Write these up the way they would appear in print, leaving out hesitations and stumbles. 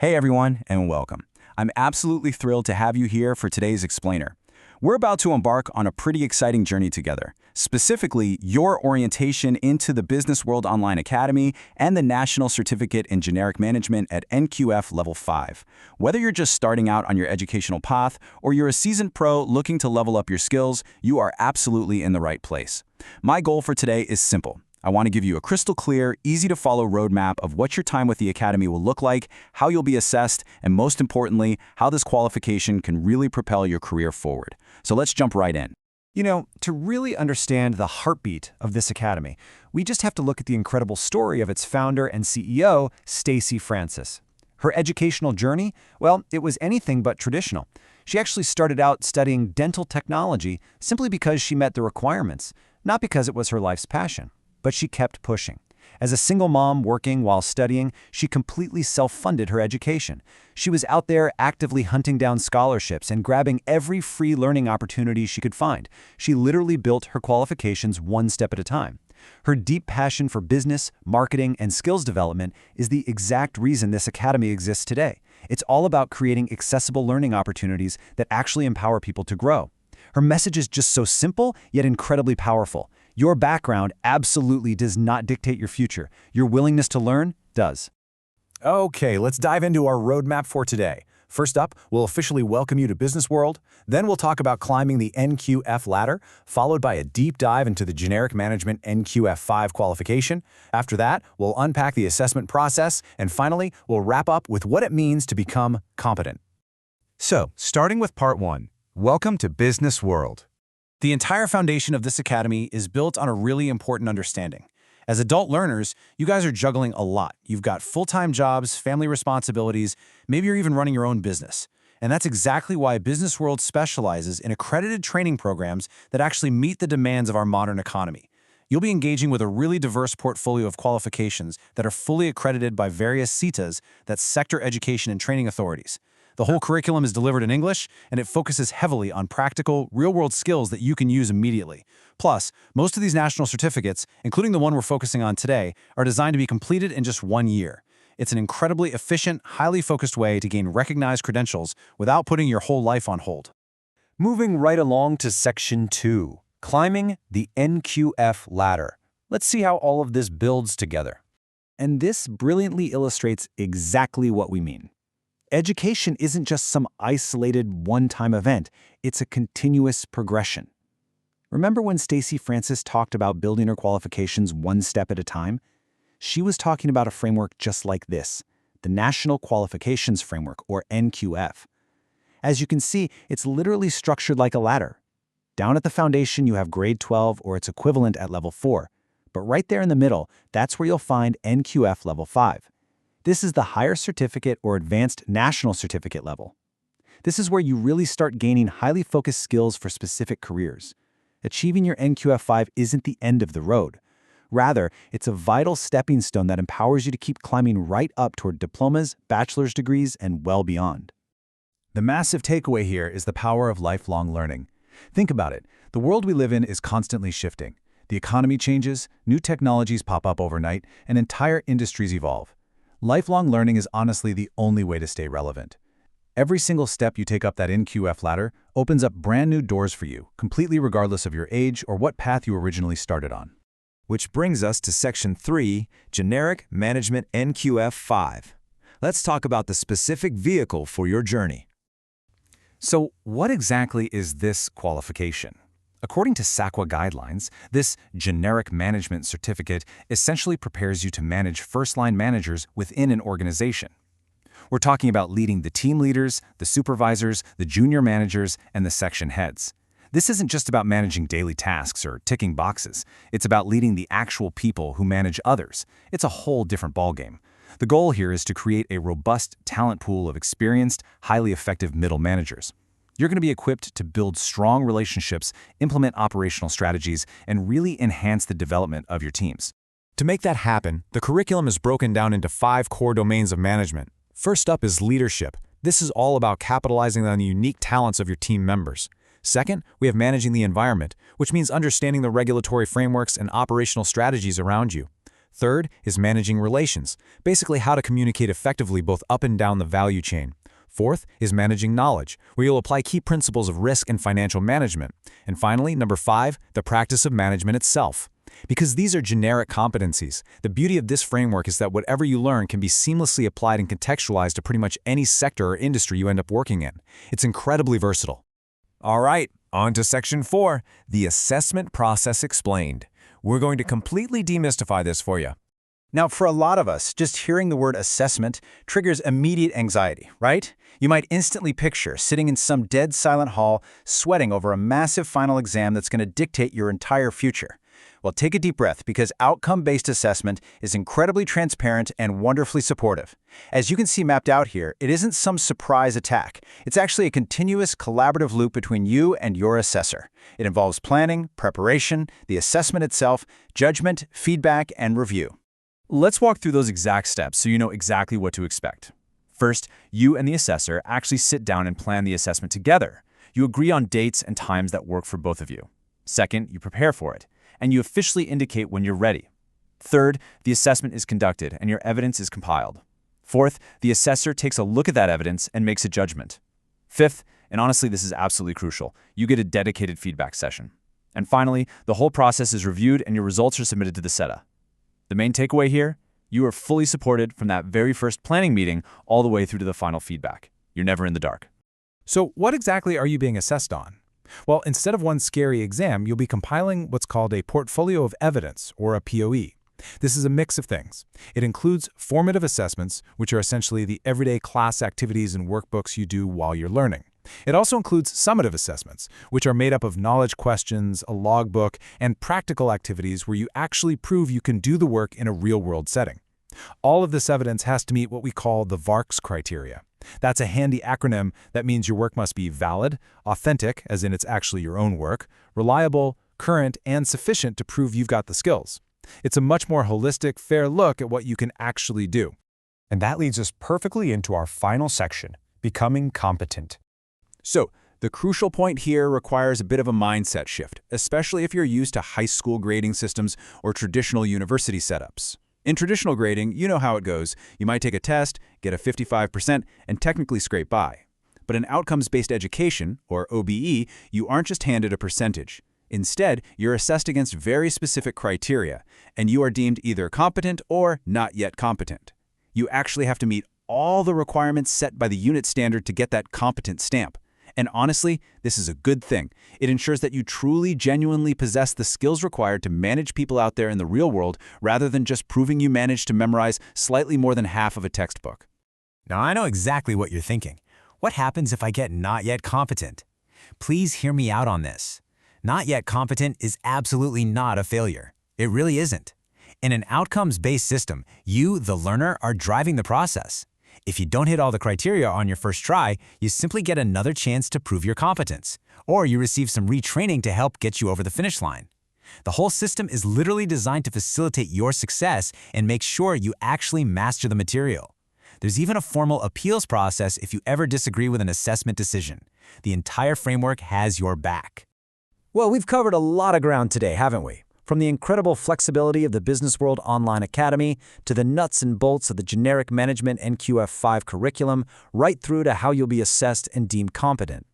Hey everyone, and welcome. I'm absolutely thrilled to have you here for today's explainer. We're about to embark on a pretty exciting journey together, specifically your orientation into the Business World Online Academy and the National Certificate in Generic Management at NQF Level 5. Whether you're just starting out on your educational path or you're a seasoned pro looking to level up your skills, you are absolutely in the right place. My goal for today is simple. I want to give you a crystal clear, easy-to-follow roadmap of what your time with the Academy will look like, how you'll be assessed, and most importantly, how this qualification can really propel your career forward. So let's jump right in. To really understand the heartbeat of this academy, we just have to look at the incredible story of its founder and CEO, Stacey Francis. Her educational journey, well, it was anything but traditional. She actually started out studying dental technology simply because she met the requirements, not because it was her life's passion. But she kept pushing. As a single mom working while studying, she completely self-funded her education. She was out there actively hunting down scholarships and grabbing every free learning opportunity she could find. She literally built her qualifications one step at a time. Her deep passion for business, marketing, and skills development is the exact reason this academy exists today. It's all about creating accessible learning opportunities that actually empower people to grow. Her message is just so simple, yet incredibly powerful. Your background absolutely does not dictate your future. Your willingness to learn does. Okay, let's dive into our roadmap for today. First up, we'll officially welcome you to Business World. Then we'll talk about climbing the NQF ladder, followed by a deep dive into the Generic Management NQF 5 qualification. After that, we'll unpack the assessment process, and finally, we'll wrap up with what it means to become competent. So, starting with Part 1, welcome to Business World. The entire foundation of this academy is built on a really important understanding. As adult learners, you guys are juggling a lot. You've got full-time jobs, family responsibilities, maybe you're even running your own business. And that's exactly why Business World specializes in accredited training programs that actually meet the demands of our modern economy. You'll be engaging with a really diverse portfolio of qualifications that are fully accredited by various SETAs, that's Sector Education and Training Authorities. The whole curriculum is delivered in English, and it focuses heavily on practical, real-world skills that you can use immediately. Plus, most of these national certificates, including the one we're focusing on today, are designed to be completed in just 1 year. It's an incredibly efficient, highly focused way to gain recognized credentials without putting your whole life on hold. Moving right along to Section 2, climbing the NQF ladder. Let's see how all of this builds together. And this brilliantly illustrates exactly what we mean. Education isn't just some isolated one-time event, it's a continuous progression. Remember when Stacey Francis talked about building her qualifications one step at a time? She was talking about a framework just like this, the National Qualifications Framework, or NQF. As you can see, it's literally structured like a ladder. Down at the foundation, you have grade 12 or its equivalent at level 4, but right there in the middle, that's where you'll find NQF level 5. This is the higher certificate or advanced national certificate level. This is where you really start gaining highly focused skills for specific careers. Achieving your NQF5 isn't the end of the road. Rather, it's a vital stepping stone that empowers you to keep climbing right up toward diplomas, bachelor's degrees, and well beyond. The massive takeaway here is the power of lifelong learning. Think about it. The world we live in is constantly shifting. The economy changes, new technologies pop up overnight, and entire industries evolve. Lifelong learning is honestly the only way to stay relevant. Every single step you take up that NQF ladder opens up brand new doors for you, completely regardless of your age or what path you originally started on. Which brings us to Section 3, Generic Management NQF 5. Let's talk about the specific vehicle for your journey. So, what exactly is this qualification? According to SAQA guidelines, this generic management certificate essentially prepares you to manage first-line managers within an organization. We're talking about leading the team leaders, the supervisors, the junior managers, and the section heads. This isn't just about managing daily tasks or ticking boxes. It's about leading the actual people who manage others. It's a whole different ballgame. The goal here is to create a robust talent pool of experienced, highly effective middle managers. You're going to be equipped to build strong relationships, implement operational strategies, and really enhance the development of your teams. To make that happen, the curriculum is broken down into 5 core domains of management. First up is leadership. This is all about capitalizing on the unique talents of your team members. Second, we have managing the environment, which means understanding the regulatory frameworks and operational strategies around you. Third is managing relations, basically how to communicate effectively both up and down the value chain. Fourth is managing knowledge, where you'll apply key principles of risk and financial management. And finally, number 5, the practice of management itself. Because these are generic competencies, the beauty of this framework is that whatever you learn can be seamlessly applied and contextualized to pretty much any sector or industry you end up working in. It's incredibly versatile. All right, on to Section 4, the assessment process explained. We're going to completely demystify this for you. Now, for a lot of us, just hearing the word assessment triggers immediate anxiety, right? You might instantly picture sitting in some dead silent hall, sweating over a massive final exam that's going to dictate your entire future. Well, take a deep breath because outcome-based assessment is incredibly transparent and wonderfully supportive. As you can see mapped out here, it isn't some surprise attack. It's actually a continuous collaborative loop between you and your assessor. It involves planning, preparation, the assessment itself, judgment, feedback, and review. Let's walk through those exact steps so you know exactly what to expect. First, you and the assessor actually sit down and plan the assessment together. You agree on dates and times that work for both of you. Second, you prepare for it, and you officially indicate when you're ready. Third, the assessment is conducted and your evidence is compiled. Fourth, the assessor takes a look at that evidence and makes a judgment. Fifth, and honestly this is absolutely crucial, you get a dedicated feedback session. And finally, the whole process is reviewed and your results are submitted to the SETA. The main takeaway here, you are fully supported from that very first planning meeting all the way through to the final feedback. You're never in the dark. So what exactly are you being assessed on? Well, instead of one scary exam, you'll be compiling what's called a portfolio of evidence, or a POE. This is a mix of things. It includes formative assessments, which are essentially the everyday class activities and workbooks you do while you're learning. It also includes summative assessments, which are made up of knowledge questions, a logbook, and practical activities where you actually prove you can do the work in a real-world setting. All of this evidence has to meet what we call the VARCS criteria. That's a handy acronym that means your work must be valid, authentic, as in it's actually your own work, reliable, current, and sufficient to prove you've got the skills. It's a much more holistic, fair look at what you can actually do. And that leads us perfectly into our final section, becoming competent. So, the crucial point here requires a bit of a mindset shift, especially if you're used to high school grading systems or traditional university setups. In traditional grading, you know how it goes. You might take a test, get a 55%, and technically scrape by. But in outcomes-based education, or OBE, you aren't just handed a percentage. Instead, you're assessed against very specific criteria, and you are deemed either competent or not yet competent. You actually have to meet all the requirements set by the unit standard to get that competent stamp. And honestly, this is a good thing. It ensures that you truly, genuinely possess the skills required to manage people out there in the real world rather than just proving you managed to memorize slightly more than half of a textbook. Now, I know exactly what you're thinking. What happens if I get not yet competent? Please hear me out on this. Not yet competent is absolutely not a failure. It really isn't. In an outcomes-based system, you, the learner, are driving the process. If you don't hit all the criteria on your first try, you simply get another chance to prove your competence, or you receive some retraining to help get you over the finish line. The whole system is literally designed to facilitate your success and make sure you actually master the material. There's even a formal appeals process if you ever disagree with an assessment decision. The entire framework has your back. Well, we've covered a lot of ground today, haven't we? From the incredible flexibility of the Business World Online Academy to the nuts and bolts of the generic management NQF5 curriculum, right through to how you'll be assessed and deemed competent.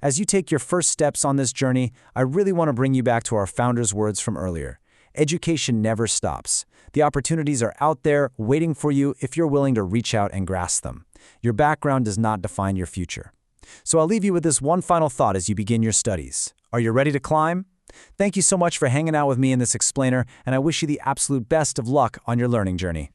As you take your first steps on this journey, I really want to bring you back to our founder's words from earlier. Education never stops. The opportunities are out there waiting for you if you're willing to reach out and grasp them. Your background does not define your future. So I'll leave you with this one final thought as you begin your studies. Are you ready to climb? Thank you so much for hanging out with me in this explainer, and I wish you the absolute best of luck on your learning journey.